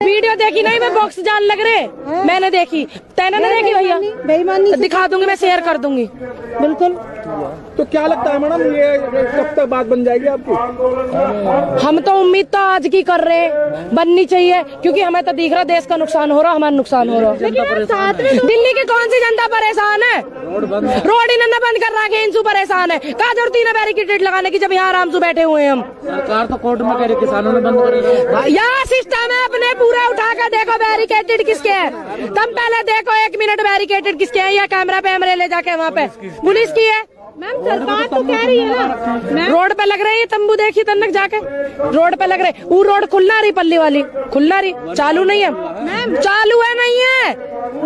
Video देखी नहीं, मैं बॉक्स जान लग रहे, मैंने देखी, तैने नहीं देखी भैया? बेईमानी दिखा दूंगी, मैं शेयर कर दूंगी बिल्कुल। तो क्या लगता है मैडम, ये कब तक बात बन जाएगी आपकी? हम तो उम्मीद तो आज की कर रहे हैं, बननी चाहिए, क्योंकि हमें तो दिख रहा देश का नुकसान हो रहा, हमारा नुकसान हो रहा। दिल्ली की कौन सी जनता परेशान है? रोड इन्होंने बंद कर रखा है, इंसू परेशान है। कहा जरूरत है बैरिकेड लगाने की जब यहाँ आराम से बैठे हुए हैं हम? सरकार तो कोर्ट में कह रही, किसानों ने बंद कर। यहाँ सिस्टम है, अपने पूरा उठा कर देखो बैरिकेटेड किसके है। तुम पहले देखो 1 मिनट बैरिकेटेड किसके है, या कैमरा पे हमरे ले जाके वहाँ पे पुलिस की है। मैम सरकार तो कह रही है ना, रोड पे लग रही है तंबू, देखिए तन्नक जाके रोड पे लग रहे। वो रोड खुलना रही, पल्ली वाली खुलना रही, चालू नहीं है मैम, चालू है नहीं है।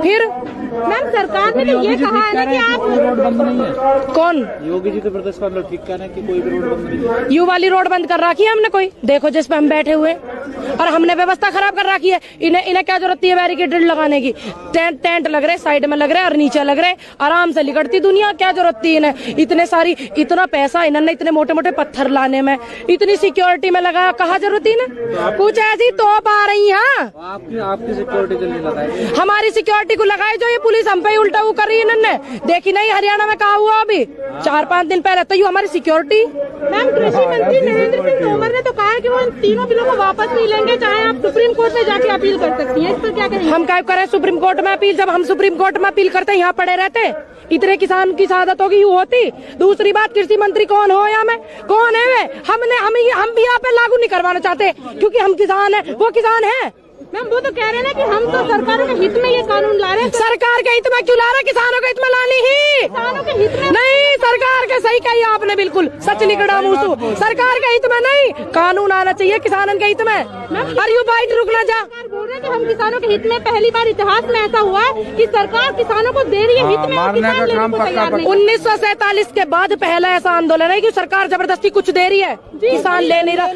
फिर मैम सरकार ने तो ये कहा है ना कि आप रोड बंद नहीं है। कौन? योगी जी तो प्रदेश का ठीक कह रहे हैं कि कोई भी रोड बंद नहीं है। यू वाली रोड बंद कर रखी है हमने, कोई देखो जिस पे हम बैठे हुए, और हमने व्यवस्था खराब कर रखी है। इन्हें क्या जरूरत है बैरिकेड लगाने की? टेंट लग रहे, साइड में लग रहे और नीचे लग रहे, आराम से लिकड़ती दुनिया, क्या जरूरत थी इन्हें? इतना पैसा इन्होंने इतने मोटे मोटे पत्थर लाने में, इतनी सिक्योरिटी में लगा, कहाँ जरूरत थी ना? कुछ ऐसी तोप आ रही है। आपकी सिक्योरिटी के लिए लगाई, हमारी सिक्योरिटी को लगाई, जो ये पुलिस हम पे उल्टा वो कर रही है इन्होंने। देखी नहीं हरियाणा में कहा हुआ अभी 4-5 दिन पहले, तो ये हमारी सिक्योरिटी। मैम कृषि मंत्री नरेंद्र सिंह तोमर ने तो कहा है कि वो इन तीनों बिलों को वापस नहीं लेंगे, चाहे आप सुप्रीम कोर्ट में जाके अपील कर सकती हैं। इस पर क्या कहेंगे? हम क्या करें सुप्रीम कोर्ट में अपील? जब हम सुप्रीम कोर्ट में अपील करते यहाँ पड़े रहते, इतने किसान की शहादत होगी यू होती। दूसरी बात, कृषि मंत्री कौन हो या मैं कौन है वे? हम भी यहाँ पे लागू नहीं करवाना चाहते, क्योंकि हम किसान है, वो किसान है। मैम वो तो कह रहे हैं ना कि हम तो सरकार के हित में ये कानून ला रहे हैं। सरकार के हित में क्यों ला रहे हैं? किसानों के हित में लानी ही, किसानों के हित में नहीं। सरकार के सही कही आपने, बिल्कुल सच लिखड़ा मूसू। सरकार के हित में नहीं, कानून आना चाहिए किसानों के हित में। अरे यू बाइट रुकना जा, बोल रहे हैं कि हम किसानों के हित में, पहली बार इतिहास में ऐसा हुआ है कि सरकार किसानों को दे रही है हित में, और किसान लेने को तैयार नहीं। 1947 के बाद पहला ऐसा आंदोलन है कि सरकार जबरदस्ती कुछ दे रही है, किसान ले नहीं रहा।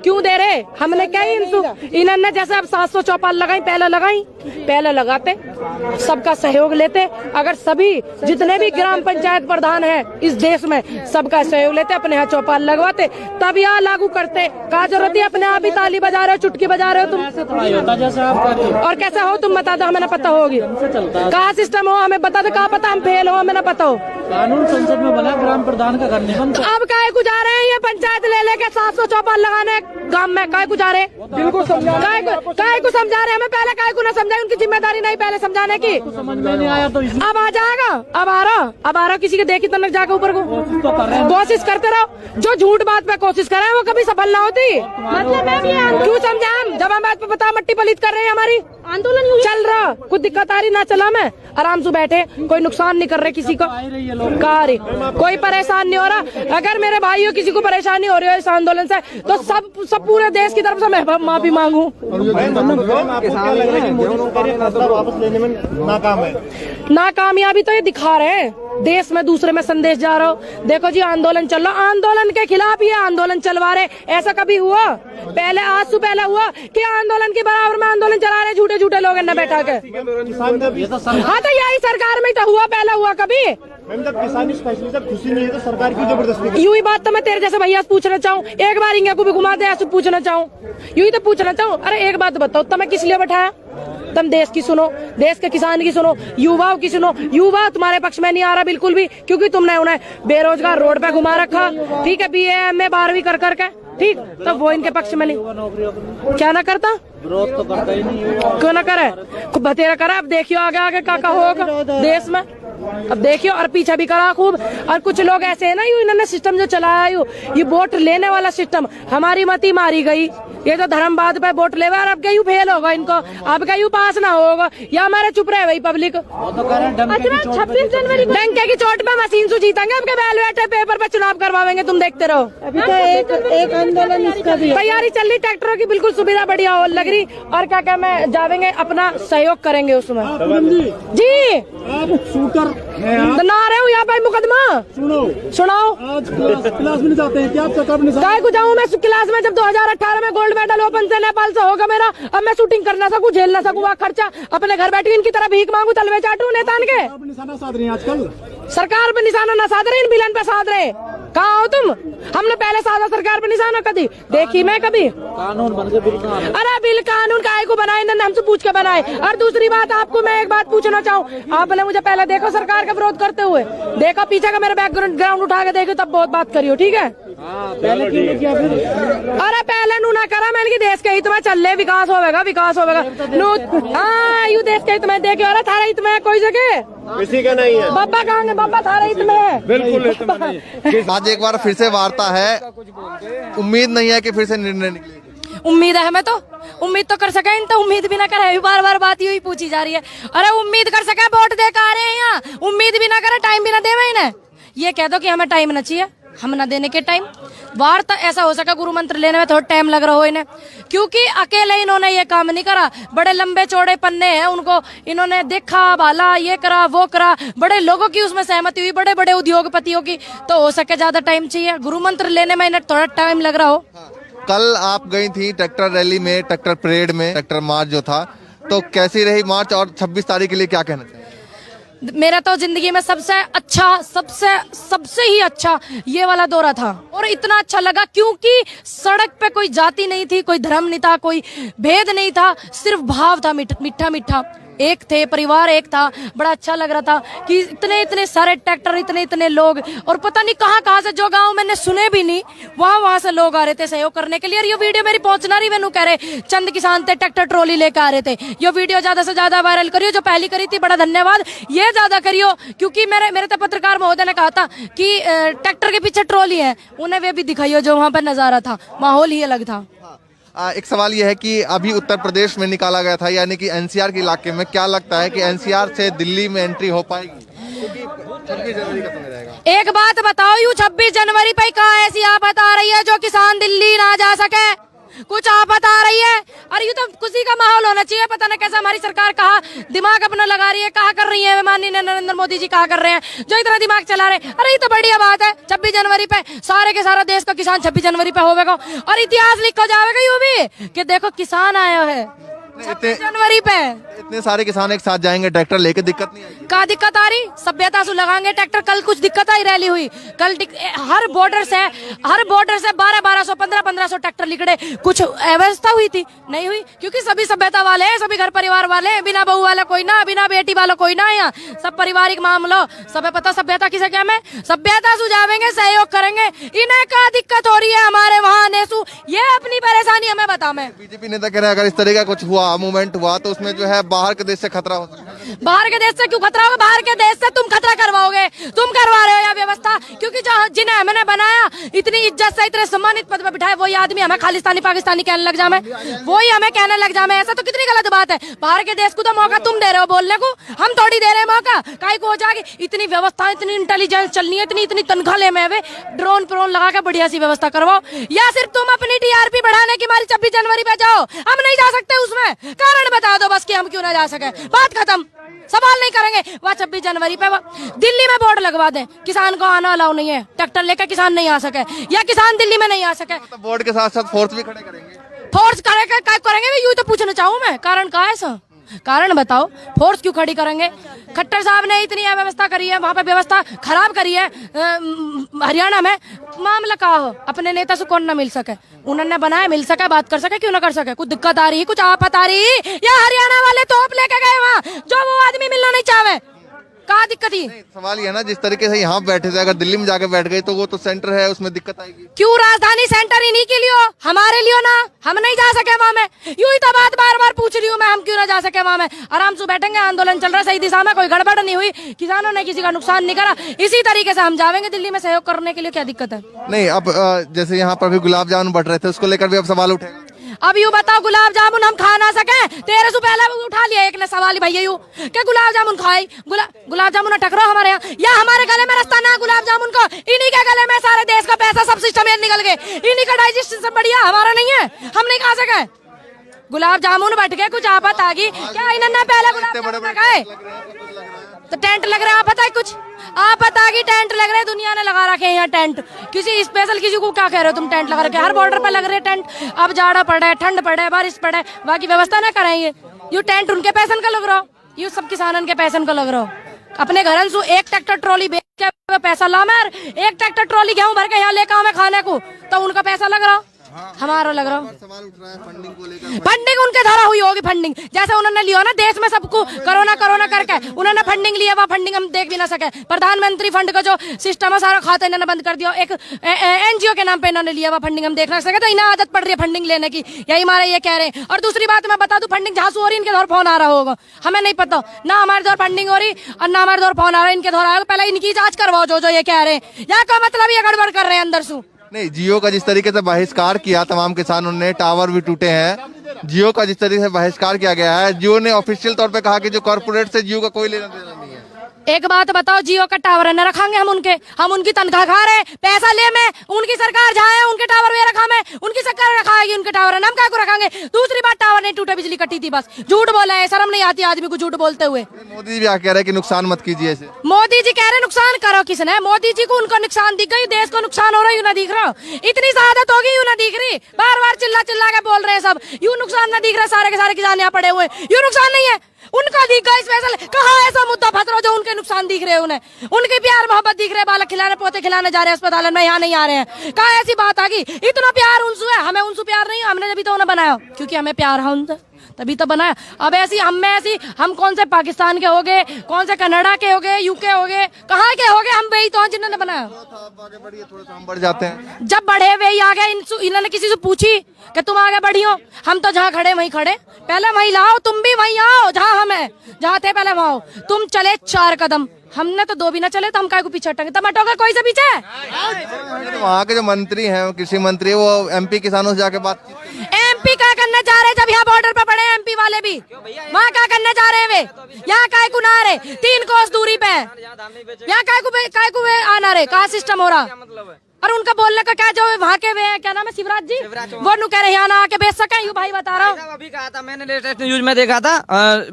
क्यों दे रहे? हमने क्या इन्होंने जैसे अब 700 चौपाल लगाई, पहले लगाते, सबका सहयोग लेते। अगर सभी जितने भी ग्राम पंचायत प्रधान हैं इस देश में, सबका सहयोग लेते, अपने यहाँ चौपाल लगवाते, तब यहाँ लागू करते। क्या जरूरत है अपने आप ही ताली बजा रहे हो, चुटकी बजा रहे हो तुम? और कैसा हो तुम बता दो, हमें ना पता होगी कहाँ सिस्टम हो, हमें बता दो। कहाँ पता हम फेल हो, हमें ना पता हो। कानून संसद में बना, ग्राम प्रधान का घर नहीं बनता। अब काहे को जा रहे हैं ये पंचायत ले लेके 700 चौपाल लगाने गांव में? काहे को जा रहे? काहे को समझा रहे? हमें पहले काहे को ना समझाए? उनकी जिम्मेदारी नहीं पहले समझाने की? समझ में नहीं आया तो अब आ जाएगा, अब आ रहा किसी के देखी तनक जाके ऊपर को कोशिश करते रहो। जो झूठ बात पे कोशिश करे वो कभी सफल ना होती। मतलब मैम ये क्यों समझा? हम जब हम बात पे बता मट्टी पलीत कर रहे हैं, हमारी आंदोलन चल रहा, कुछ दिक्कत आ रही ना चला, मैं आराम से बैठे, कोई नुकसान नहीं कर रहे किसी को, कोई परेशान नहीं हो रहा। अगर मेरे भाइयों किसी को परेशानी हो रही है इस आंदोलन से, तो सब पूरे देश की तरफ से मैं माफी मांगू। वापस लेने में नाकाम है। नाकामयाबी तो ये दिखा रहे हैं, देश में दूसरे में संदेश जा रहा हो। देखो जी आंदोलन चल रहा, आंदोलन के खिलाफ ये आंदोलन चलवा रहे। ऐसा कभी हुआ पहले? आज से पहले हुआ कि आंदोलन के बराबर में आंदोलन चला रहे झूठे लोग न बैठा के? हाँ तो यही सरकार में तो हुआ, पहले हुआ कभी? जब किसान स्पेशली जब खुशी नहीं है तो सरकार की जबरदस्ती। यूं ही बात तो मैं तेरे जैसे भैया से पूछना चाहूँ, एक बार इंगे को भी घुमा दे, ऐसे पूछना चाहूँ, यूं ही तो पूछना चाहूँ। अरे एक बात बताओ, तुम्हें किस लिए बैठाया? तुम देश की सुनो, देश के किसान की सुनो, युवाओं की सुनो। युवा तुम्हारे पक्ष में नहीं आ रहा बिल्कुल भी, क्योंकि तुमने उन्हें बेरोजगार रोड पे घुमा रखा। ठीक है, BA MA 12वीं कर करके, ठीक, तो वो इनके पक्ष में नहीं। क्या ना करता? विरोध तो करता ही नहीं। क्यों ना करे? बतेरा करे। अब देखियो आगे क्या होगा देश में, अब देखियो। और पीछे भी करा खूब। और कुछ लोग ऐसे है ना, यू इन्होंने सिस्टम जो चलाया ये वोट लेने वाला सिस्टम, हमारी मती मारी गई। ये तो धर्मवाद पे वोट ले, और अब कहीं फेल होगा इनको, अब कहीं पास ना होगा, या हमारे चुप रहे भाई पब्लिक। 26 जनवरी डंके की चोट पे मशीन से जीतेंगे, अब बैलेट पेपर पे चुनाव करवाएंगे, तुम देखते रहो। अभी तो एक आंदोलन इसका भी तैयारी चल रही, ट्रैक्टरों की बिल्कुल सुविधा बढ़िया हो लग रही। और क्या मैं जावेंगे, अपना सहयोग करेंगे उसमें जी। शूटर ना रहे हो यहाँ पे मुकदमा सुनाओ। आज क्लास में जाते हैं क्या? काय को जाऊँ मैं क्लास में? जब 2018 में गोल्ड मेडल ओपन से नेपाल से होगा मेरा, अब मैं शूटिंग कर ना सकूँ, झेल ना सकूँ वहाँ खर्चा, अपने घर बैठी इनकी तरह भीख मांगू, तलवे चाटू नेतान के। निशाना साध रही है आजकल सरकार पे निशाना ना साध रहे, इन बिलन पे साध रहे। कहाँ हो तुम? हमने पहले साधा सरकार पे निशाना कभी देखी मैं कभी? कानून बन के बिल। अरे बिल कानून का को बनाए इन्होंने, हमसे पूछ के बनाए। और दूसरी बात, आपको मैं एक बात पूछना चाहूँ, आपने मुझे पहले देखो सरकार का विरोध करते हुए, देखो पीछे का मेरा बैकग्राउंड उठा के देखो, तब बहुत बात करियो, ठीक है? पहले क्यों नहीं किया फिर? अरे पहले नू ना करा, मैंने कि देश के हित में चल ले, विकास होगा, विकास होगा। हाँ, यू देश के हित में देखे, अरे थारा हित में कोई जगह किसी का नहीं है। बाबा कहाँ है? बाबा थारा हित में है। बिल्कुल। आज एक बार फिर से वार्ता है, उम्मीद नहीं है कि फिर से निर्णय निकलेगा। उम्मीद है हमें, तो उम्मीद तो कर सके, तो उम्मीद भी ना करे, बार बार बात यही पूछी जा रही है। अरे उम्मीद कर सके, वोट दे के आ रहे हैं यहाँ, उम्मीद भी ना करे, टाइम भी ना दे इन्हें, ये कह दो कि हमें टाइम ना चाहिए, हम ना देने के टाइम। वार्ता ऐसा हो सका गुरु मंत्र लेने में थोड़ा टाइम लग रहा हो इन्हें, क्योंकि अकेले इन्होंने ये काम नहीं करा, बड़े लंबे चौड़े पन्ने हैं उनको, इन्होंने देखा भाला, ये करा वो करा, बड़े लोगों की उसमें सहमति हुई, बड़े बड़े उद्योगपतियों की, तो हो सके ज्यादा टाइम चाहिए। गुरु मंत्र लेने में इन्हें थोड़ा टाइम लग रहा हो। कल आप गई थी ट्रैक्टर रैली में, ट्रैक्टर परेड में, ट्रैक्टर मार्च जो था, तो कैसी रही मार्च, और 26 तारीख के लिए क्या कहना चाहिए? मेरा तो जिंदगी में सबसे अच्छा, सबसे ही अच्छा ये वाला दौरा था, और इतना अच्छा लगा क्योंकि सड़क पे कोई जाति नहीं थी, कोई धर्म नहीं था, कोई भेद नहीं था, सिर्फ भाव था, मीठा मीठा, एक थे, परिवार एक था। बड़ा अच्छा लग रहा था कि इतने इतने सारे ट्रैक्टर, इतने इतने लोग, और पता नहीं कहाँ कहाँ से, जो गांव मैंने सुने भी नहीं, वहां से लोग आ रहे थे सहयोग करने के लिए। और ये वीडियो मेरी पहुंचना रही, मैंने कह रहे चंद किसान थे, ट्रैक्टर ट्रॉली लेकर आ रहे थे। ये वीडियो ज्यादा से ज्यादा वायरल करियो, जो पहली करी थी बड़ा धन्यवाद, ये ज्यादा करियो, क्योंकि मेरे तो पत्रकार महोदय ने कहा था कि ट्रैक्टर के पीछे ट्रॉली है, उन्हें वे भी दिखाइयो, जो वहां पर नजारा था, माहौल ही अलग था। एक सवाल यह है कि अभी उत्तर प्रदेश में निकाला गया था, यानी कि एनसीआर के इलाके में, क्या लगता है कि एनसीआर से दिल्ली में एंट्री हो पाएगी? 26 जनवरी का समय रहेगा। एक बात बताओ, यू 26 जनवरी पे कहा ऐसी आफत आ रही है जो किसान दिल्ली ना जा सके? कुछ आफत आ रही है? अरे ये तो खुशी का माहौल होना चाहिए। पता ना कैसा हमारी सरकार कहा दिमाग अपना लगा रही है, कहा कर रही है, माननीय नरेंद्र मोदी जी कहा कर रहे हैं, जो इतना दिमाग चला रहे। अरे ये तो बढ़िया बात है, 26 जनवरी पे सारे के सारा देश का किसान 26 जनवरी पे होगा, और इतिहास लिखा जाएगा यूं भी कि देखो किसान आया है 26 जनवरी पे। इतने सारे किसान एक साथ जाएंगे ट्रैक्टर लेके, दिक्कत नहीं आएगी? का दिक्कत आ रही? सभ्यता से लगाएंगे ट्रैक्टर। कल कुछ दिक्कत आई, रैली हुई कल, हर बॉर्डर से 1200 1500 ट्रैक्टर निकले। कुछ अव्यवस्था हुई थी? नहीं हुई, क्योंकि सभी सभ्यता वाले हैं, सभी घर परिवार वाले हैं, बिना बहू वाला कोई ना, बिना बेटी वाला कोई ना, यहाँ सब पारिवारिक मामला, सब पता सभ्यता किसे क्या, मैं सभ्यता सुझावेंगे, सहयोग करेंगे। इन्हें क्या दिक्कत हो रही है हमारे वहाँ नेसू, ये अपनी परेशानी हमें बता। मैं बीजेपी नेता कह रहे हैं अगर इस तरह का कुछ हुआ, मूवमेंट हुआ, तो उसमें जो है बाहर के देश से खतरा हो सकता है। बाहर के देश से क्यों खतरा होगा? बाहर के देश से तुम खतरा करवाओगे, तुम करवा रहे हो यह व्यवस्था, क्योंकि जिन्हें हमने बनाया, इतनी इज्जत से इतने सम्मानित पद पर बिठाए, वही आदमी हमें खालिस्तानी पाकिस्तानी कहने लग जाए, वही हमें कहने लग जाए। ऐसा तो कितनी गलत बात है। बाहर के देश को तो मौका तुम दे रहे हो बोलने को, हम थोड़ी दे रहे हैं मौका। काहे को हो जाएगी? इतनी व्यवस्था, इतनी इंटेलिजेंस चलनी है, इतनी तनख्वाह ले में, ड्रोन प्रोन लगा के बढ़िया सी व्यवस्था करवाओ, या सिर्फ तुम अपनी टीआरपी बढ़ाने की हमारी 26 जनवरी पे जाओ, हम नहीं जा सकते उसमें, कारण बता दो बस कि हम क्यों ना जा सके, बात खत्म, सवाल नहीं करेंगे। वह 26 जनवरी पे दिल्ली में बोर्ड लगवा दें, किसान को आना अलाउ नहीं है, ट्रैक्टर लेकर किसान नहीं आ सके, या किसान दिल्ली में नहीं आ सके, तो बोर्ड के साथ साथ फोर्स भी खड़े करेंगे। फोर्स करेंगे, यूं तो पूछना चाहूँ मैं, कारण का है सर? कारण बताओ, फोर्स क्यों खड़ी करेंगे? खट्टर साहब ने इतनी व्यवस्था करी है, वहां पे व्यवस्था खराब करी है। हरियाणा में मामला का हो, अपने नेता से कौन ना मिल सके, उन्होंने बनाया, मिल सके, बात कर सके, क्यों ना कर सके? कुछ दिक्कत आ रही, कुछ आफत आ रही, या हरियाणा वाले तोप लेके गए वहाँ, जो वो आदमी मिलना नहीं चाहे, कहा दिक्कत ही? सवाल ये ना, जिस तरीके से यहाँ बैठे थे, अगर दिल्ली में जाके बैठ गए तो वो तो सेंटर है, उसमें दिक्कत आएगी। क्यों? राजधानी सेंटर इन्हीं के लिए, हमारे लिए ना, हम नहीं जा सके वहाँ में, यूं ही तो बात बार बार पूछ रही हूँ मैं, हम क्यों ना जा सके वहाँ में? आराम से बैठेंगे, आंदोलन चल रहा है सही दिशा में, कोई गड़बड़ नहीं हुई, किसानों ने किसी का नुकसान नहीं करा, इसी तरीके से हम जाएंगे दिल्ली में सहयोग करने के लिए, क्या दिक्कत है? नहीं, अब जैसे यहाँ पर भी गुलाब जामुन बढ़ रहे थे, उसको लेकर भी अब सवाल उठेगा। अब यूँ बताओ, गुलाब जामुन हम खा ना सके? 13 से पहले उठा लिया एक ने सवाल ही भैया, यूँ क्या गुलाब जामुन खाए? गुलाब जामुन टकरो हमारे यहाँ, या हमारे गले में रास्ता ना गुलाब जामुन को, इन्हीं के गले में सारे देश का पैसा सब सिस्टम निकल गए, इन्हीं का डाइजेस्ट सिस्टम बढ़िया, हमारा नहीं है, हम नहीं खा सके गुलाब जामुन। बैठ गए, कुछ आफत आ गई क्या? इन्होंने पहले गुलाब जामुन खाए तो टेंट लग रहा है, पता है कुछ आफत आ गई, टेंट लग रहे, दुनिया ने लगा रखे हैं यहाँ टेंट। किसी स्पेशल किसी को क्या कह रहे हो तुम, टेंट लगा रखे, हर बॉर्डर पे लग रहे टेंट। अब जाड़ा पड़े, ठंड पड़े, बारिश पड़े, बाकी व्यवस्था ना करेंगे, यू टेंट उनके पैसन का लग रहा हो, यू सब किसानन के पैसन का लग रहा हो। अपने घर से एक ट्रैक्टर ट्रॉली बेच के पैसा ला, मैं एक ट्रैक्टर ट्रॉली गेहूं भर के यहाँ लेकर आवे खाने को, तो उनका पैसा लग रहा। हमारा लग रहा सवाल उठ रहा है फंडिंग को लेकर। फंडिंग उनके द्वारा हुई होगी फंडिंग, जैसे उन्होंने लिया ना देश में सबको कोरोना कोरोना करके उन्होंने फंडिंग लिया, वह फंडिंग हम देख भी ना सके। प्रधानमंत्री फंड का जो सिस्टम है सारा खाता इन्होंने बंद कर दिया, एक एनजीओ के नाम पे इन्होंने लिया वह फंडिंग हम देख ना सके, तो इन्हें आदत पड़ रही है फंडिंग लेने की, यही हमारे ये कह रहे हैं। और दूसरी बात मैं बता दूं, फंडिंग जहाँ से हो रही इनके दौर फोन आ रहा होगा, हमें नहीं पता, ना हमारे दौर फंडिंग हो रही और ना हमारे दौर फोन आ रहा है, इनके दौर आएगा। पहले इनकी जांच करवाओ जो ये कह रहे हैं, या क्या मतलब ये गड़बड़ कर रहे हैं अंदर से। नहीं, जियो का जिस तरीके से बहिष्कार किया तमाम किसानों ने, टावर भी टूटे हैं, जियो का जिस तरीके से बहिष्कार किया गया है, जियो ने ऑफिशियल तौर पे कहा कि जो कॉर्पोरेट से जियो का कोई लेना देना नहीं है। एक बात बताओ, जियो का टावर न रखेंगे हम उनकी तनख्वाह खा रहे, पैसा ले में उनकी सरकार जहाँ है उनके टावर में रखा में, उनकी सरकार रखाएगी उनके टावर, हम क्या को रखेंगे। दूसरी बात, टावर नहीं टूटे, बिजली कटी थी, बस झूठ बोला है, शर्म नहीं आती आदमी को झूठ बोलते हुए। मोदी जी भी कह रहे हैं कि नुकसान मत कीजिए इसे। मोदी जी कह रहे नुकसान करो, किसने? मोदी जी को उनको नुकसान दिख गई, देश को नुकसान हो रहा है, यूं ना दिख रहा, इतनी शहादत होगी यूं ना दिख रही, बार बार चिल्ला चिल्ला के बोल रहे हैं सब, यूं नुकसान ना दिख रहा, सारे के सारे किसान यहाँ पड़े हुए, यूं नुकसान नहीं है, उनका दिख गया स्पेशल। कहाँ ऐसा मुद्दा फंस रहा जो उनके नुकसान दिख रहे हैं, उन्हें उनके प्यार मोहब्बत दिख रहे हैं, बालक खिलाने पोते खिलाने जा रहे हैं अस्पताल में, यहाँ नहीं आ रहे हैं, कहाँ ऐसी बात आ गई? इतना प्यार उनसे है, हमें उनसे प्यार नहीं है, हमने जब तो उन्हें बनाया क्योंकि हमें प्यार है उनसे, तभी तो बनाया। अब हम कौन से पाकिस्तान के हो गए, कौन से कनाडा के हो गए, यूके हो गए, कहाँ के हो गए, हम वही तो जिन्होंने बनाया। थोड़ा सा हम बढ़ जाते हैं, जब बढ़े वही आ गए, इन्होंने किसी से पूछी कि तुम आगे बढ़ी हो, हम तो जहाँ खड़े वहीं खड़े, पहले वहीं लाओ, तुम भी वहीं आओ जहाँ हम है, जहाँ थे पहले वहाँ आओ। तुम चले 4 कदम, हमने तो 2 भी ना चले, तो हम काय को पीछे हटेंगे? तुम हटोगे कोई से पीछे? वहाँ के जो मंत्री हैं, कृषि मंत्री, वो एमपी किसानों से जाके बात, एमपी क्या करने जा रहे जब यहाँ बॉर्डर पे पड़े एमपी वाले भी, वहाँ क्या करने जा रहे हैं वे? यहाँ काय को ना रहे, 3 कोस दूरी पे, यहाँ काय को वे आना रहे, कहाँ सिस्टम हो रहा? और उनका बोलने का क्या, जो वहाँ के वे क्या नाम है, शिवराज जी, वो नु कह रहे यहाँ ना आके बेच सके, यूँ भाई बता रहा हूँ। अभी कहा था मैंने, लेटेस्ट न्यूज में देखा था,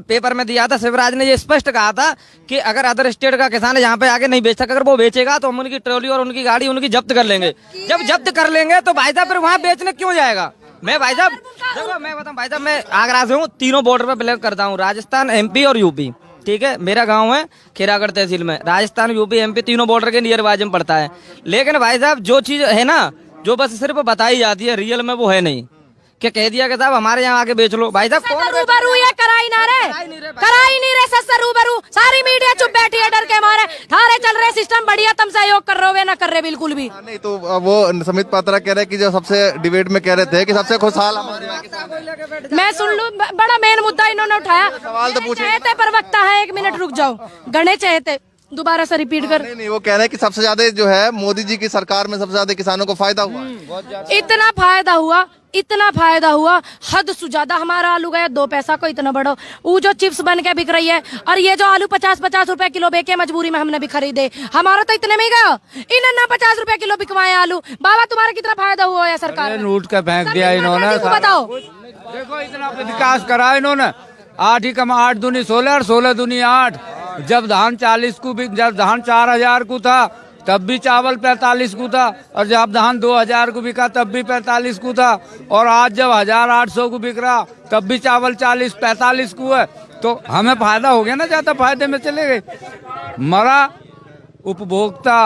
पेपर में दिया था, शिवराज ने ये स्पष्ट कहा था कि अगर अदर स्टेट का किसान यहाँ पे आके नहीं बेच सका, अगर वो बेचेगा तो हम उनकी ट्रॉली और उनकी गाड़ी उनकी जब्त कर लेंगे। जब जब्त कर लेंगे तो भाई साहब फिर वहाँ बेचने क्यों जाएगा? मैं भाई साहब देखो, मैं बताऊँ भाई साहब, मैं आगरा से हूँ, तीनों बॉर्डर पे बिलोंग करता हूँ, राजस्थान, एमपी और यूपी, ठीक है। मेरा गांव है खीरागढ़ तहसील में, राजस्थान, यूपी, एमपी तीनों बॉर्डर के नियर बाजू में पड़ता है। लेकिन भाई साहब जो चीज है ना, जो बस सिर्फ बताई जाती है, रियल में वो है नहीं, क्या कह दिया कि साहब हमारे यहाँ आके बेच लो। भाई साहब रूबरू ये करा ही नहीं रहे सस्ता रूबरू, सारी मीडिया चुप बैठी है डर के मारे, थारे चल रहे सिस्टम बढ़िया, तुम सहयोग कर रहे हो, वे ना कर रहे बिल्कुल भी नहीं। तो वो समित पात्रा कह रहे हैं कि जो सबसे डिबेट में कह रहे थे कि सबसे खुशहाल हमारे यहाँ किसान। मैं सुन लूं, बड़ा मेन मुद्दा इन्होंने उठाया, सवाल तो पूछे, चाहते प्रवक्ता है, 1 मिनट रुक जाओ, गणे चाहते दोबारा से रिपीट कर। नहीं, वो कह रहे हैं कि सबसे ज्यादा जो है मोदी जी की सरकार में सबसे ज्यादा किसानों को फायदा हुआ। इतना फायदा हुआ, हद से ज्यादा। हमारा आलू गया 2 पैसा को, इतना बड़ा वो जो चिप्स बन के बिक रही है, और ये जो आलू 50-50 रुपए किलो बेचे मजबूरी में हमने भी खरीदे, हमारा तो इतने में ही गया, इन्होंने 50 रुपए किलो बिकवाए आलू। बाबा तुम्हारा कितना फायदा हुआ है सरकार? लूट के फेंक दिया इन्होंने, बताओ। देखो इतना विकास करा इन्होंने, 8 ही कम 8 दूनी 16 और 16 दूनी 8। जब धान 40 को भी, जब धान 4000 को था तब भी चावल 45 को था, और जब धान 2000 को बिका तब भी 45 को था, और आज जब 1800 को बिक रहा तब भी चावल 40-45 को है। तो हमें फायदा हो गया ना, ज्यादा फायदे में चले गए। मरा उपभोक्ता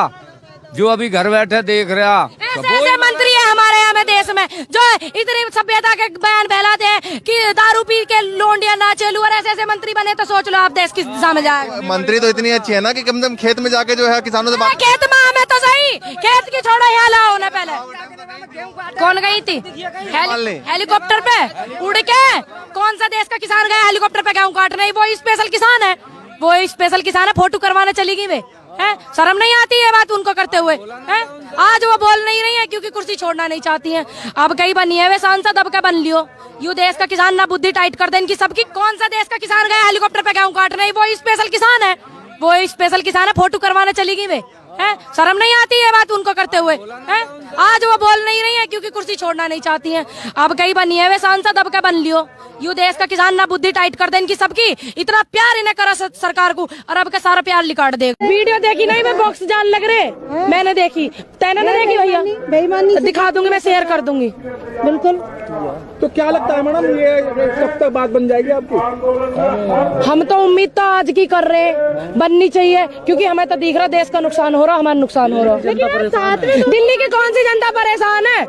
जो अभी घर बैठे देख रहा। ऐसे मंत्री है हमारे यहाँ में देश में जो इतनी सभ्यता के बयान फैलाते हैं कि दारू पी के लोंडिया ना चलू, और ऐसे मंत्री बने तो सोच लो आप देश किस दिशा में जाएगा। मंत्री तो इतनी अच्छी है ना कि कम से कम खेत में जाके जो है किसानों से बात, खेत में हमें तो सही, खेत की छोड़ो, यहाँ लाओ ना पहले। कौन गई थी हेलीकॉप्टर पे उड़ के? कौन सा देश का किसान गया हेलीकॉप्टर पे गेहूं काटने? वो स्पेशल किसान है, वो स्पेशल किसान है, फोटो करवाने चली गई वे है। शर्म नहीं आती है बात उनको करते हुए है? आज वो बोल नहीं रही है क्योंकि कुर्सी छोड़ना नहीं चाहती हैं। अब कहीं बनी है वे सांसद, अब क्या बन लियो? यू देश का किसान ना बुद्धि टाइट कर दे इनकी सबकी। कौन सा देश का किसान गया हेलीकॉप्टर पे गेहूं काटने? वो स्पेशल किसान है, वो स्पेशल किसान है, फोटो करवाने चली गई वे है। शर्म नहीं आती है बात उनको करते हुए है? आज वो बोल नहीं रही है क्योंकि कुर्सी छोड़ना नहीं चाहती हैं। अब कहीं बनी है वे सांसद, अब क्या बन लियो? यू देश का किसान ना बुद्धि टाइट कर दे इनकी सबकी। इतना प्यार इन्हें करा सरकार को, और अब का सारा प्यार लिकाट दे। वीडियो देखी नहीं मैं, बॉक्स जान लग रहे मैंने देखी, तैने नहीं देखी भैया? बेईमानी दिखा दूंगी मैं, शेयर कर दूंगी बिल्कुल। तो क्या लगता है मैडम ये कब तक बात बन जाएगी आपकी? हम तो उम्मीद तो आज की कर रहे हैं, बननी चाहिए, क्योंकि हमें तो दिख रहा देश का नुकसान हो रहा, हमारा नुकसान हो रहा। दिल्ली की कौन सी जनता परेशान है?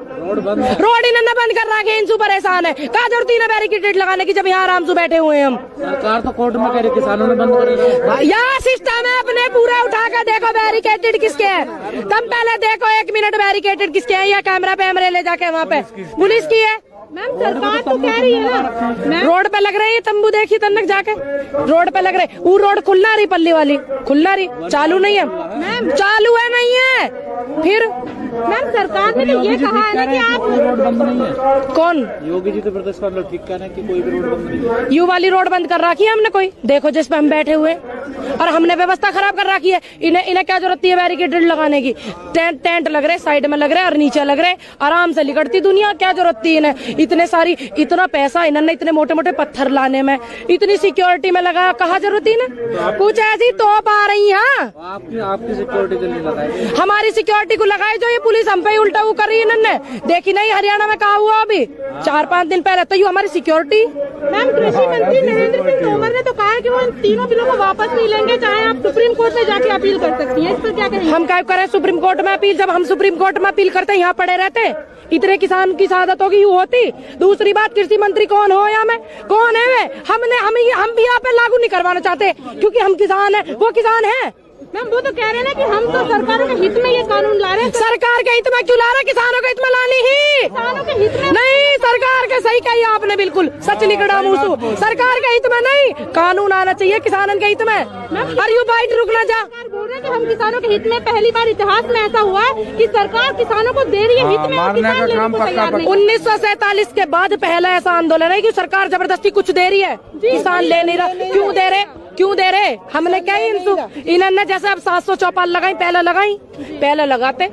रोड इन्होंने बंद कर रखा है, इंसू परेशान है। कहा जरूरत है बैरिकेड लगाने की जब यहाँ आराम से बैठे हुए हैं हम? सरकार तो कोर्ट में कह रही किसानों ने बंद कर यहाँ सिस्टम है, अपने पूरा उठा कर देखो बैरिकेटेड किसके है। तुम पहले देखो 1 मिनट बैरिकेटेड किसके है, या कैमरा पे ले जाके वहाँ पे पुलिस की है। मैम सरकार तो कह रही है ना, रोड पे लग रही है तंबू, देखिए तन्नक जाके रोड पे लग रहे। वो रोड खुलना रही, पल्ली वाली खुलना रही, चालू नहीं है मैम, चालू है नहीं है। फिर मैम सरकार ने तो ये कहा है ना कि आप रोड बंद नहीं है। कौन? योगी जी तो प्रदेश का लोग ठीक कह रहे हैं कि कोई भी रोड बंद नहीं है। यू वाली रोड बंद कर रखी है हमने, कोई देखो जिसपे हम बैठे हुए, और हमने व्यवस्था खराब कर रखी है। इन्हें क्या जरूरत है बैरिकेड लगाने की? टेंट लग रहे, साइड में लग रहे और नीचे लग रहे, आराम से लिकड़ती दुनिया। क्या जरूरत थी इन्हें इतना पैसा इन्होंने इतने मोटे मोटे पत्थर लाने में, इतनी सिक्योरिटी में लगा? कहाँ जरूरत थी इन्हें? कुछ ऐसी तोप आ रही है आपकी सिक्योरिटी के लिए लगाई, हमारी सिक्योरिटी को लगाई जो ये पुलिस हम पे उल्टा वो कर रही है इन्होंने। देखी नहीं हरियाणा में कहा हुआ अभी 4-5 दिन पहले, तो ये हमारी सिक्योरिटी। मैम कृषि मंत्री नरेंद्र सिंह तोमर ने तो कहा है कि वो तीनों बिलों को वापस नहीं लेंगे, चाहे आप सुप्रीम कोर्ट में जाके अपील कर सकती हैं। इस पर क्या कहेंगे? हम क्या करें सुप्रीम कोर्ट में अपील? जब हम सुप्रीम कोर्ट में अपील करते यहाँ पड़े रहते, इतने किसान की शहादत होगी यू होती। दूसरी बात, कृषि मंत्री कौन हो या मैं कौन है वे? हम भी यहाँ पे लागू नहीं करवाना चाहते, क्योंकि हम किसान है, वो किसान है। मैम वो तो कह रहे हैं ना कि हम तो सरकारों के हित में ये कानून ला रहे हैं। सरकार के हित में क्यों ला रहे? किसानों के हित में लानी ही। किसानों के हित में नहीं, सरकार के सही कही आपने, बिल्कुल सच लिखड़ा मूसू। सरकार के हित में नहीं, कानून आना चाहिए किसानों के हित में। अरे यू बाइट रुक ना जा। सरकार बोल रहे हैं कि हम किसानों के हित में, पहली बार इतिहास में ऐसा हुआ है कि सरकार किसानों को दे रही है हित में, और किसान लेने को तैयार नहीं। 1947 के बाद पहला ऐसा आंदोलन है कि सरकार जबरदस्ती कुछ दे रही है, किसान ले नहीं रहा। क्यों दे रहे? क्यों दे रहे? हमने क्या इन्होंने जैसे अब 700 चौपाल लगाई, पहले लगाते,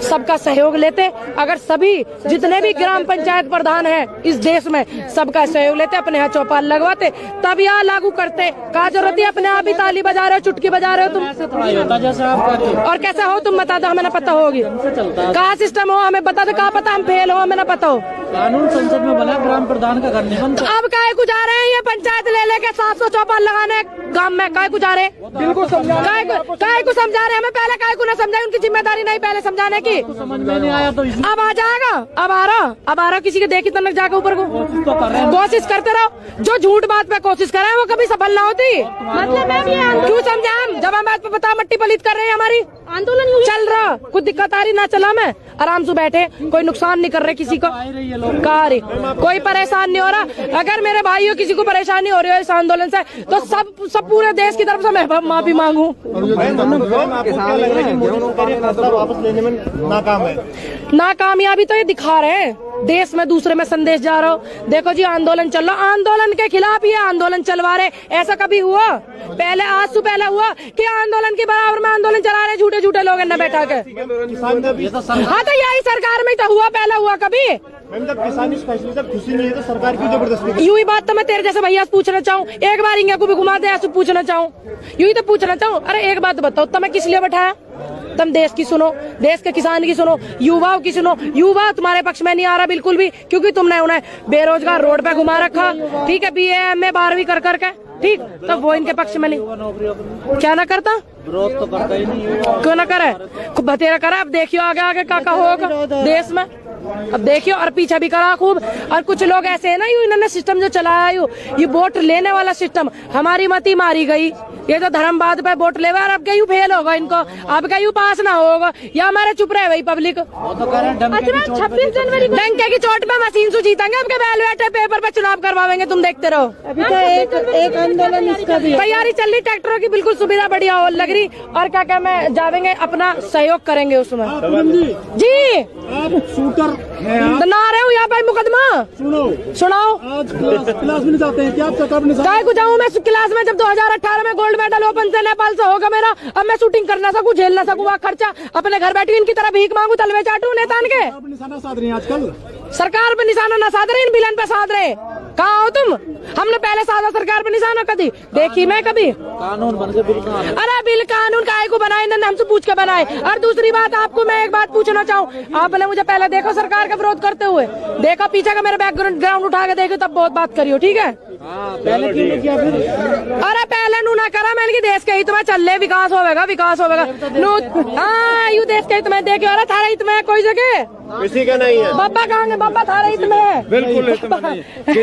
सबका सहयोग लेते। अगर सभी जितने भी ग्राम पंचायत प्रधान हैं इस देश में, सबका सहयोग लेते, अपने यहाँ चौपाल लगवाते, तब यहाँ लागू करते। क्या जरूरत है अपने आप ही ताली बजा रहे हो, चुटकी बजा रहे हो तुम? और कैसे हो तुम बता दो, हमें ना पता होगी। कहाँ सिस्टम हो हमें बता दो, कहाँ पता हम फेल हो, हमें ना पता हो। कानून संसद में बना, ग्राम प्रधान का घर नहीं बनता। अब काय को जा रहे हैं ये पंचायत ले लेके 700 चौपाल लगाने गांव में? काय को जा रहे? बिल्कुल काय को समझा रहे? हमें पहले काय को ना समझाए, उनकी जिम्मेदारी नहीं पहले समझाने की। समझ में नहीं आया तो अब आ जाएगा, अब आ रहा किसी के देखी तनक जाके ऊपर को कोशिश करते रहो। जो झूठ बात पे कोशिश करे वो कभी सफल ना होती। मतलब मैम ये क्यों समझा हम? जब हम बात पे बता मट्टी पलीत कर रहे हैं, हमारी आंदोलन चल रहा, कुछ दिक्कत आ रही ना चला, मैं आराम से बैठे, कोई नुकसान नहीं कर रहे किसी को, कोई परेशान नहीं हो रहा। अगर मेरे भाइयों किसी को परेशानी हो रही है इस आंदोलन से, तो सब पूरे देश की तरफ से मैं माफी मांगू। वापस लेने में नाकाम है। नाकामयाबी तो ये दिखा रहे हैं, देश में दूसरे में संदेश जा रहा हो। देखो जी आंदोलन चल रहा, आंदोलन के खिलाफ ये आंदोलन चलवा रहे। ऐसा कभी हुआ पहले? आज से पहले हुआ कि आंदोलन के बराबर में आंदोलन चला रहे झूठे झूठे लोग न बैठा के? हाँ तो यही सरकार में तो हुआ, पहले हुआ कभी? जब किसान इस फैसले से खुशी नहीं है तो सरकार क्यों जबरदस्ती? यूं ही बात तो मैं तेरे जैसे भैया से पूछना चाहूँ, एक बार इंडिया को भी घुमा दे, ऐसे पूछना चाहूँ, यूं ही तो पूछना चाहूँ। अरे एक बात बताओ, तुम्हें किस लिए बैठाया? तुम देश की सुनो, देश के किसान की सुनो, युवाओं की सुनो। युवा तुम्हारे पक्ष में नहीं आ रहा बिल्कुल भी, क्योंकि तुमने उन्हें बेरोजगार रोड पे घुमा रखा। ठीक है, BA MA 12वीं कर करके, ठीक, तो वो इनके पक्ष में नहीं। क्या ना करता? विरोध तो करता ही नहीं। क्यों ना करे? खूब बतेरा करा। अब देखियो आगे आगे क्या होगा देश में, अब देखियो। और पीछे भी करा खूब। और कुछ लोग ऐसे है ना, यू इन्होंने सिस्टम जो चलाया ये वोट लेने वाला सिस्टम, हमारी मती मारी गई। ये तो धर्मवाद पे वोट लेवा, और अब कहीं फेल होगा इनको, अब कहीं पास ना होगा, या हमारे चुप रहे वही पब्लिक। 26 जनवरी डंके की चोट पे मशीन से जीतेंगे, अब के बैलेट पेपर पे चुनाव करवाएंगे, तुम देखते रहो। अभी तो एक आंदोलन इसका भी तैयारी चल रही, ट्रैक्टरों की बिल्कुल सुविधा बढ़िया हो लग रही। और क्या मैं जावेंगे, अपना सहयोग करेंगे उसमें। जी आप शूटर तो ना रहे हो यहाँ पे मुकदमा सुनाओ। आज क्लास में जाते हैं क्या आप? सरकार ने काय को जाऊँ मैं क्लास में? जब 2018 में गोल्ड मेडल ओपन से नेपाल से होगा मेरा, अब मैं शूटिंग कर ना सकूँ, झेल ना सकूँ वहाँ खर्चा, अपने घर बैठी इनकी तरह भीख मांगू, तलवे चाटू नेतान के? निशाना साध रही है आजकल सरकार पे निशाना ना साध रहे, इन बिलन पे साध रहे। कहाँ हो तुम? हमने पहले साधा सरकार पे किसानों कभी देखी मैं कभी। कानून बन के बिल कहाँ है? अरे बिल कानून काहे को बनाए, इन्होंने हमसे पूछ के बनाए। और दूसरी बात आपको मैं एक बात पूछना चाहूँ, आपने मुझे पहले देखो सरकार का विरोध करते हुए, देखो पीछे का मेरा बैकग्राउंड उठा के देखो, तब बहुत बात करियो, ठीक है। पहले क्यों नहीं किया फिर? अरे पहले नू ना करा, मैंने कि देश के हित में चल ले, विकास होगा विकास होगा। हाँ यू देश के हित में देखियो। अरे थारा हित में कोई जगह किसी का नहीं है। बाबा कहाँ है, बाबा थारा हित में है। बिल्कुल।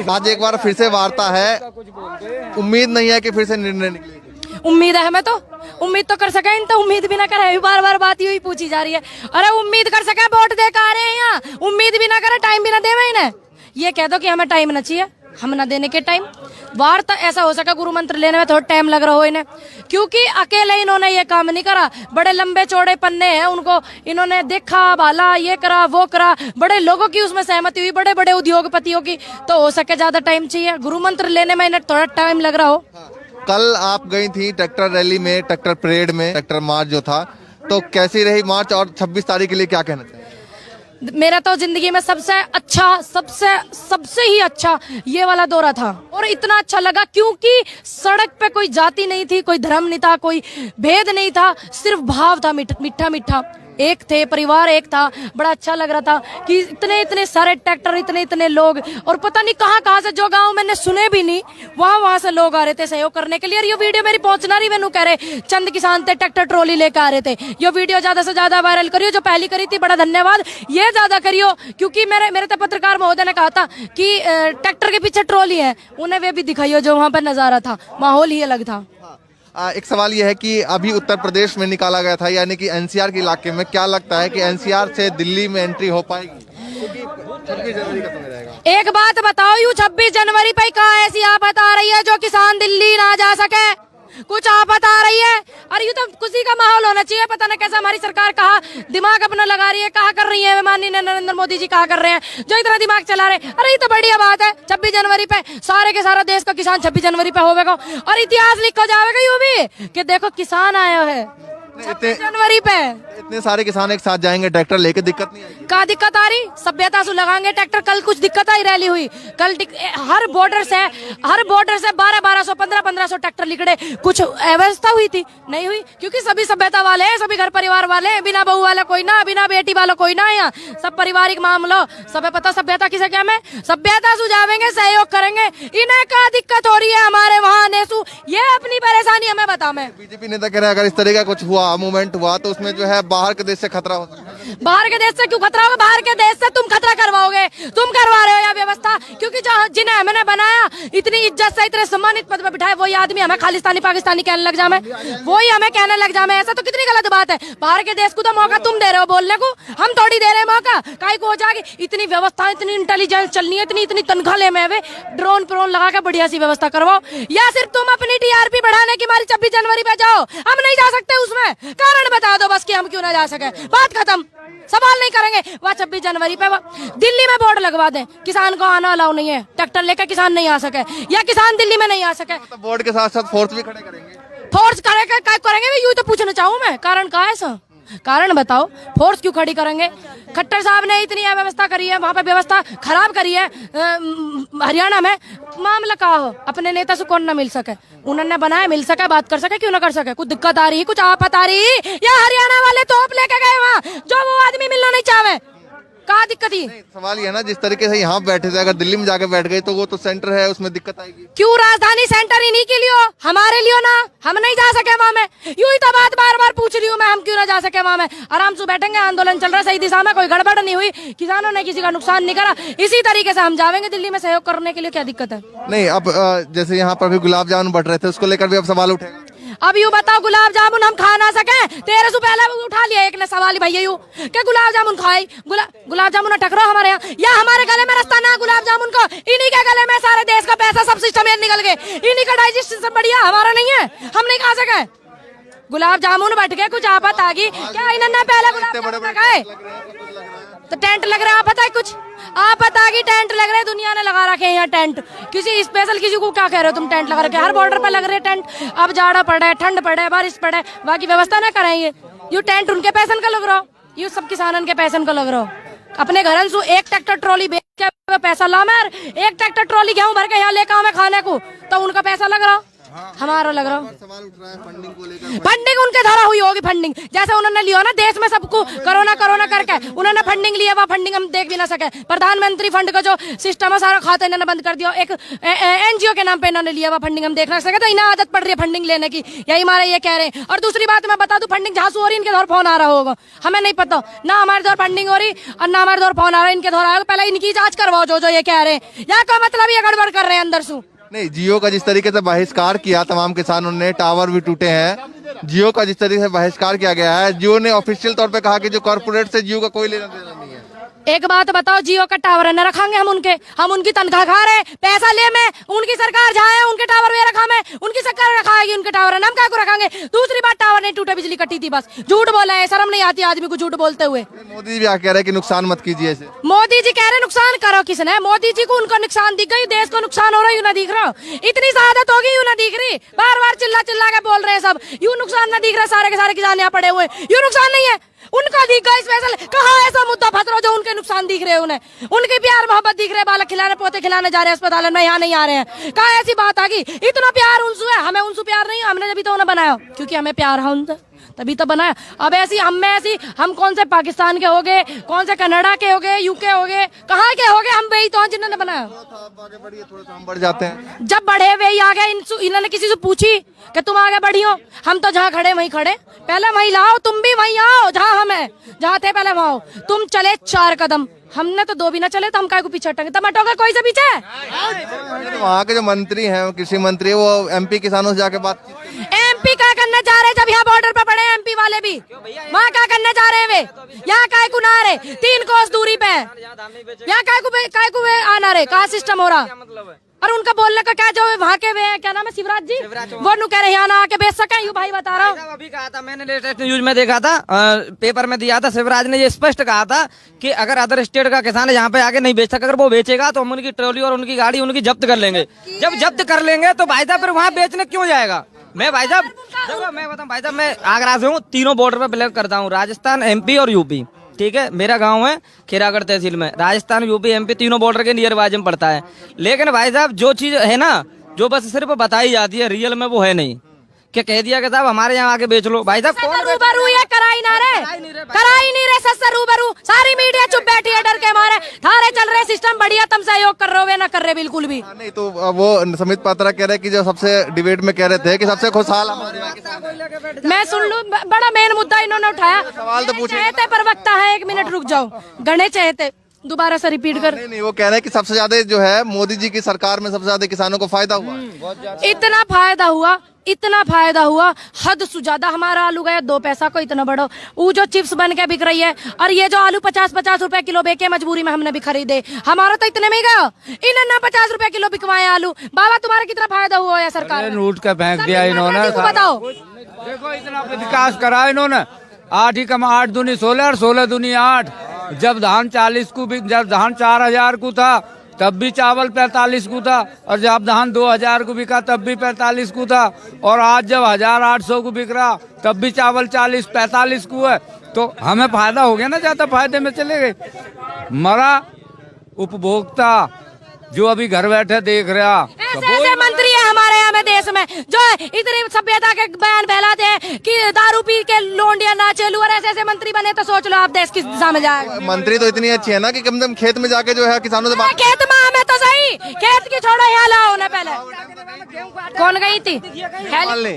आज एक बार फिर से वार्ता है, उम्मीद नहीं है कि फिर से निर्णय निकलेगा। उम्मीद है हमें, तो उम्मीद तो कर सके, इन तो उम्मीद भी ना करे, बार बार बात ही पूछी जा रही है। अरे उम्मीद कर सके, वोट दे के आ रहे हैं यहाँ, उम्मीद भी ना करे, टाइम भी ना देवे इन्हें। ये कह दो कि हमें टाइम ना चाहिए, हम ना देने के टाइम। वार्ता ऐसा हो सका गुरु मंत्र लेने में थोड़ा टाइम लग रहा हो इन्हें, क्योंकि अकेले इन्होंने ये काम नहीं करा। बड़े लंबे चौड़े पन्ने हैं उनको, इन्होंने देखा भाला, ये करा वो करा, बड़े लोगों की उसमें सहमति हुई, बड़े बड़े उद्योगपतियों की। तो हो सके ज्यादा टाइम चाहिए, गुरु मंत्र लेने में इन्हें थोड़ा टाइम लग रहा हो। कल आप गई थी ट्रैक्टर रैली में, ट्रैक्टर परेड में, ट्रैक्टर मार्च जो था, तो कैसी रही मार्च, और 26 तारीख के लिए क्या कहना चाहिए? मेरा तो जिंदगी में सबसे अच्छा, सबसे ही अच्छा ये वाला दौरा था। और इतना अच्छा लगा क्योंकि सड़क पे कोई जाति नहीं थी, कोई धर्म नहीं था, कोई भेद नहीं था, सिर्फ भाव था, मीठा मीठा। एक थे, परिवार एक था। बड़ा अच्छा लग रहा था कि इतने इतने सारे ट्रैक्टर, इतने इतने लोग, और पता नहीं कहाँ कहाँ से, जो गांव मैंने सुने भी नहीं, वहां से लोग आ रहे थे सहयोग करने के लिए। और ये वीडियो मेरी पहुंचना रही, मैंने कह रहे चंद किसान थे, ट्रैक्टर ट्रॉली लेकर आ रहे थे। ये वीडियो ज्यादा से ज्यादा वायरल करियो, जो पहली करी थी बड़ा धन्यवाद, ये ज्यादा करियो, क्योंकि मेरे तो पत्रकार महोदय ने कहा था कि ट्रैक्टर के पीछे ट्रॉली है, उन्हें वे भी दिखाइयो जो वहां पर नजारा था, माहौल ही अलग था। एक सवाल यह है कि अभी उत्तर प्रदेश में निकाला गया था, यानी कि एनसीआर के इलाके में, क्या लगता है कि एनसीआर से दिल्ली में एंट्री हो पाएगी? क्योंकि 26 जनवरी का समय रहेगा। एक बात बताओ, यू 26 जनवरी पे कहा ऐसी आफत आ रही है जो किसान दिल्ली ना जा सके? कुछ आफत आ रही है? अरे ये तो खुशी का माहौल होना चाहिए। पता नहीं कैसा हमारी सरकार कहा दिमाग अपना लगा रही है, कहा कर रही है, माननीय नरेंद्र मोदी जी कहा कर रहे हैं, जो इतना दिमाग चला रहे। अरे ये तो बढ़िया बात है, 26 जनवरी पे सारे के सारा देश का किसान 26 जनवरी पे होगा, और इतिहास लिखा जाएगा यूं भी कि देखो किसान आया है 26 जनवरी पे। इतने सारे किसान एक साथ जाएंगे ट्रैक्टर लेके, दिक्कत नहीं आएगी? का दिक्कत आ रही? सभ्यता से लगाएंगे ट्रैक्टर। कल कुछ दिक्कत आई रैली हुई, कल हर बॉर्डर से 1200 1500 ट्रैक्टर निकले। कुछ अव्यवस्था हुई थी? नहीं हुई, क्योंकि सभी सभ्यता वाले हैं, सभी घर परिवार वाले हैं, बिना बहू वाला कोई ना, बिना बेटी वाला कोई ना, यहाँ सब पारिवारिक मामला। सब पता सभ्यता किसे क्या, में सभ्यता सुझावेंगे, सहयोग करेंगे। इन्हें क्या दिक्कत हो रही है हमारे वहाँ नेसू, ये अपनी परेशानी हमें बता। मैं बीजेपी नेता कह रहे हैं अगर इस तरह का कुछ हुआ, मूवमेंट हुआ, तो उसमें जो है बाहर के देश से खतरा हो सकता है। बाहर के देश से क्यों खतरा होगा? बाहर के देश से तुम खतरा करवाओगे, तुम करवा रहे हो यह व्यवस्था, क्योंकि जिन्हें हमने बनाया, इतनी इज्जत से इतने सम्मानित पद पर बिठाए, वही आदमी हमें खालिस्तानी पाकिस्तानी कहने लग जाए, वही हमें कहने लग जाए। ऐसा तो कितनी गलत बात है। बाहर के देश को तो मौका तुम दे रहे हो बोलने को, हम थोड़ी दे रहे हैं मौका। काहे को हो जाएगी इतनी व्यवस्था, इतनी इंटेलिजेंस चलनी है, इतनी तनख्वाह ले में ड्रोन प्रोन लगा के बढ़िया सी व्यवस्था करवाओ, या सिर्फ तुम अपनी टीआरपी बढ़ाने की हमारी 26 जनवरी पे जाओ? हम नहीं जा सकते, उसमें कारण बता दो बस कि हम क्यों ना जा सके, बात खत्म, सवाल नहीं करेंगे। वह 26 जनवरी पे दिल्ली में बोर्ड लगवा दें, किसान को आना अलाउ नहीं है, ट्रैक्टर लेकर किसान नहीं आ सके, या किसान दिल्ली में नहीं आ सके। तो बोर्ड के साथ साथ फोर्स भी खड़े करेंगे। फोर्स करेंगे, यूं तो पूछना चाहूँ मैं, कारण का है ऐसा? कारण बताओ, फोर्स क्यों खड़ी करेंगे? खट्टर साहब ने इतनी व्यवस्था करी है, वहां पे व्यवस्था खराब करी है। हरियाणा में मामला का हो, अपने नेता से कौन ना मिल सके, उन्होंने बनाया, मिल सके, बात कर सके, क्यों ना कर सके? कुछ दिक्कत आ रही, कुछ आफत आ रही, या हरियाणा वाले तोप लेके गए वहाँ, जो वो आदमी मिलना नहीं चाहे, क्या दिक्कत ही? सवाल ये है ना, जिस तरीके से यहाँ बैठे थे, अगर दिल्ली में जाके बैठ गए तो वो तो सेंटर है, उसमें दिक्कत आएगी। क्यों? राजधानी सेंटर इन्हीं के लिए, हमारे लिए ना, हम नहीं जा सके वहाँ में। यूं ही तो बात बार बार पूछ रही हूँ मैं, हम क्यों ना जा सके वहाँ में? आराम से बैठेंगे, आंदोलन चल रहा है सही दिशा में, कोई गड़बड़ नहीं हुई, किसानों ने किसी का नुकसान नहीं करा, इसी तरीके से हम जाएंगे दिल्ली में सहयोग करने के लिए, क्या दिक्कत है? नहीं, अब जैसे यहाँ पर भी गुलाब जामुन बढ़ रहे थे, उसको लेकर भी अब सवाल उठेगा। अब यूँ बताओ, गुलाब जामुन हम खा ना सके? 13 से पहले उठा लिया एक ने सवाल, भैया यूँ क्या गुलाब जामुन खाए? गुलाब जामुन टकरो हमारे यहाँ, या हमारे गले में रास्ता ना गुलाब जामुन को, इन्हीं के गले में सारे देश का पैसा सब सिस्टम निकल गए, इन्हीं का डाइजेस्ट सिस्टम बढ़िया, हमारा नहीं है, हम नहीं खा सके गुलाब जामुन। बैठ गए, कुछ आफत आ गई क्या? इन्होंने पहले गुलाब जामुन खाए तो टेंट लग रहा है, पता है कुछ आफत आ गई, टेंट लग रहे, दुनिया ने लगा रखे हैं यहाँ टेंट। किसी स्पेशल किसी को क्या कह रहे हो तुम, टेंट लगा रखे, हर बॉर्डर पे लग रहे टेंट। अब जाड़ा पड़े, ठंड पड़े, बारिश पड़े, बाकी व्यवस्था ना करेंगे, यू टेंट उनके पैसन का लग रहा हो, यू सब किसानन के पैसन का लग रहा हो। अपने घर से एक ट्रैक्टर ट्रॉली बेच के पैसा ला, मैं एक ट्रैक्टर ट्रॉली गेहूं भर के यहाँ लेकर हमें खाने को, तो तो उनका पैसा लग रहा, हमारा लग रहा। सवाल उठ रहा है फंडिंग को लेकर। फंडिंग उनके द्वारा हुई होगी, फंडिंग जैसे उन्होंने लिया ना देश में सबको कोरोना करके उन्होंने फंडिंग लिया, वह फंडिंग हम देख भी ना सके। प्रधानमंत्री फंड का जो सिस्टम है सारा खाता इन्होंने बंद कर दिया, एक एनजीओ के नाम पे इन्होंने लिया, वह फंडिंग हम देख ना सके। तो इन्हें आदत पड़ रही है फंडिंग लेने की, यही हमारे ये कह रहे हैं। और दूसरी बात मैं बता दूं, फंडिंग जहां से हो रही इनके द्वारा फोन आ रहा होगा, हमें नहीं पता ना हमारे द्वारा फंडिंग हो रही और ना हमारे द्वारा फोन आ रहा है, इनके द्वारा आएगा। पहले इनकी जांच करवाओ जो ये कह रहे हैं, या का मतलब ये गड़बड़ कर रहे हैं अंदर से। नहीं, जियो का जिस तरीके से बहिष्कार किया तमाम किसानों ने, टावर भी टूटे हैं, जियो का जिस तरीके से बहिष्कार किया गया है, जियो ने ऑफिशियल तौर पे कहा कि जो कॉर्पोरेट से जियो का कोई लेना देना नहीं है। एक बात बताओ, जियो का टावर न रखेंगे हम उनकी तनख्वाह खा रहे, पैसा ले में उनकी सरकार जहाँ है उनके टावर में रखा में, उनकी सरकार रखाएगी उनके टावर, हम क्या को रखेंगे। दूसरी बात, टावर नहीं टूटे, बिजली कटी थी, बस झूठ बोला है, शर्म नहीं आती आदमी को झूठ बोलते हुए। मोदी जी भी कह रहे हैं कि नुकसान मत कीजिए इसे। मोदी जी कह रहे नुकसान करो, किसने? मोदी जी को उनको नुकसान दिख गई, देश को नुकसान हो रहा है, यूं ना दिख रहा, इतनी शहादत होगी यूं ना दिख रही, बार बार चिल्ला के बोल रहे हैं सब, यूं नुकसान ना दिख रहा, सारे के सारे किसान यहाँ पड़े हुए, यूं नुकसान नहीं है, उनका दिख गया स्पेशल। कहाँ ऐसा मुद्दा फंस रहा जो उनके नुकसान दिख रहे हैं, उन्हें उनके प्यार मोहब्बत दिख रहे, बालक खिलाने पोते खिलाने जा रहे हैं अस्पताल में, यहाँ नहीं आ रहे हैं। कहाँ ऐसी बात आ गई, इतना प्यार उनसे है, हमें उनसे प्यार नहीं है, हमने जब तो उन्हें बनाया क्योंकि हमें प्यार है उनसे, तभी तो बनाया। अब हम कौन से पाकिस्तान के हो गए, कौन से कनाडा के हो गए, यूके हो गए, कहाँ के हो गए, हम वही तो जिन्होंने बनाया। आगे बढ़िए, थोड़ा सा हम बढ़ जाते हैं। जब बढ़े वही आ गए, इन्होंने किसी से पूछी कि तुम आगे बढ़ी हो, हम तो जहाँ खड़े वहीं खड़े, पहले वहीं लाओ, तुम भी वहीं आओ जहाँ हम है, जहाँ थे पहले वहाँ आओ। तुम चले 4 कदम, हमने तो 2 भी ना चले, तो हम काय को पीछे हटेंगे, टमाटो का कोई से पीछे। वहाँ के जो मंत्री हैं, कृषि मंत्री, वो एमपी किसानों से जाके बात, एमपी क्या करने जा रहे, जब यहाँ बॉर्डर पे पड़े एमपी वाले भी, वहाँ क्या करने जा रहे हैं वे, यहाँ काय को ना रहे, 3 कोस दूरी पे, यहाँ काय को आना रहे, कहाँ सिस्टम हो रहा। और उनका बोलने का क्या, जो वहाँ के वे क्या नाम है, शिवराज जी, वो नु कह रहे यहाँ ना आके बेच सके, यू भाई बता रहा हूँ। अभी कहा था मैंने, लेटेस्ट न्यूज में देखा था, पेपर में दिया था, शिवराज ने ये स्पष्ट कहा था कि अगर अदर स्टेट का किसान यहाँ पे आके नहीं बेच सका, अगर वो बेचेगा तो हम उनकी ट्रॉली और उनकी गाड़ी उनकी जब्त कर लेंगे। जब जब्त कर लेंगे तो भाई साहब फिर वहाँ बेचने क्यों जाएगा। मैं भाई साहब, मैं बताऊँ भाई साहब, मैं आगरा से हूँ, तीनों बॉर्डर पे बिलोंग करता हूँ, राजस्थान, एमपी और यूपी, ठीक है। मेरा गांव है खीरागढ़ तहसील में, राजस्थान, यूपी, एमपी तीनों बॉर्डर के नियर बाजू में पड़ता है। लेकिन भाई साहब जो चीज है ना, जो बस सिर्फ बताई जाती है, रियल में वो है नहीं। क्या कह दिया कि साहब हमारे यहाँ आके बेच लो, भाई साहब रूबरू ये करा ही नहीं रहे सस्ता रूबरू, सारी मीडिया चुप बैठी है डर के मारे, थारे चल रहे सिस्टम बढ़िया, तुम सहयोग कर रहे हो ना कर रहे बिल्कुल भी नहीं। तो वो समित पात्रा कह रहे कि जो सबसे डिबेट में कह रहे थे कि सबसे खुशहाल हमारे, मैं सुन लूं, बड़ा मेन मुद्दा इन्होंने उठाया। सवाल तो पूछे, चाहते प्रवक्ता है, 1 मिनट रुक जाओ, गणे चाहते दोबारा से रिपीट कर। नहीं, वो कह रहे हैं कि सबसे ज्यादा जो है मोदी जी की सरकार में सबसे ज्यादा किसानों को फायदा हुआ। इतना फायदा हुआ हद से ज्यादा। हमारा आलू गया 2 पैसा को, इतना बड़ा वो जो चिप्स बन के बिक रही है, और ये जो आलू 50-50 रुपए किलो बेके मजबूरी में हमने भी खरीदे, हमारा तो इतने में ही गया, इन्होंने 50 रुपए किलो बिकवाए आलू। बाबा तुम्हारा कितना फायदा हुआ है सरकार, लूट के फेंक दिया इन्होंने, बताओ। देखो इतना विकास करा इन्होंने, 8 ही कम 8 दूनी 16 और 16 दूनी 8। जब धान 40 को, जब धान 4000 को था तब भी चावल 45 को था, और जब धान 2000 को बिका तब भी 45 को था, और आज जब 1800 को बिक रहा तब भी चावल 40-45 को है। तो हमें फायदा हो गया ना, ज्यादा फायदे में चले गए। मरा उपभोक्ता जो अभी घर बैठे देख रहा, ऐसे मंत्री है हमारे यहाँ में देश में जो इतनी सभ्यता के बयान फैलाते हैं कि दारू पी के लोंडिया ना चलू, और ऐसे मंत्री बने तो सोच लो आप देश किस दिशा में जाएगा। मंत्री तो इतनी अच्छी है ना कि कम से कम खेत में जाके जो है किसानों से बात, खेत में हमें तो सही, खेत की छोड़ो, यहाँ लाओ उन्हें पहले। कौन गई थी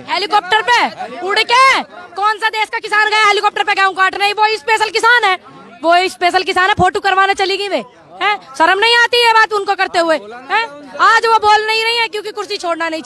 हेलीकॉप्टर पे उड़ के, कौन सा देश का किसान गया हेलीकॉप्टर पे गेहूं काटने? वो स्पेशल किसान है, वो स्पेशल किसान है, फोटो करवाने चली गई वे है, शर्म नहीं आती है बात उनको करते हुए है। आज वो बोल नहीं रही है क्योंकि कुर्सी छोड़ना नहीं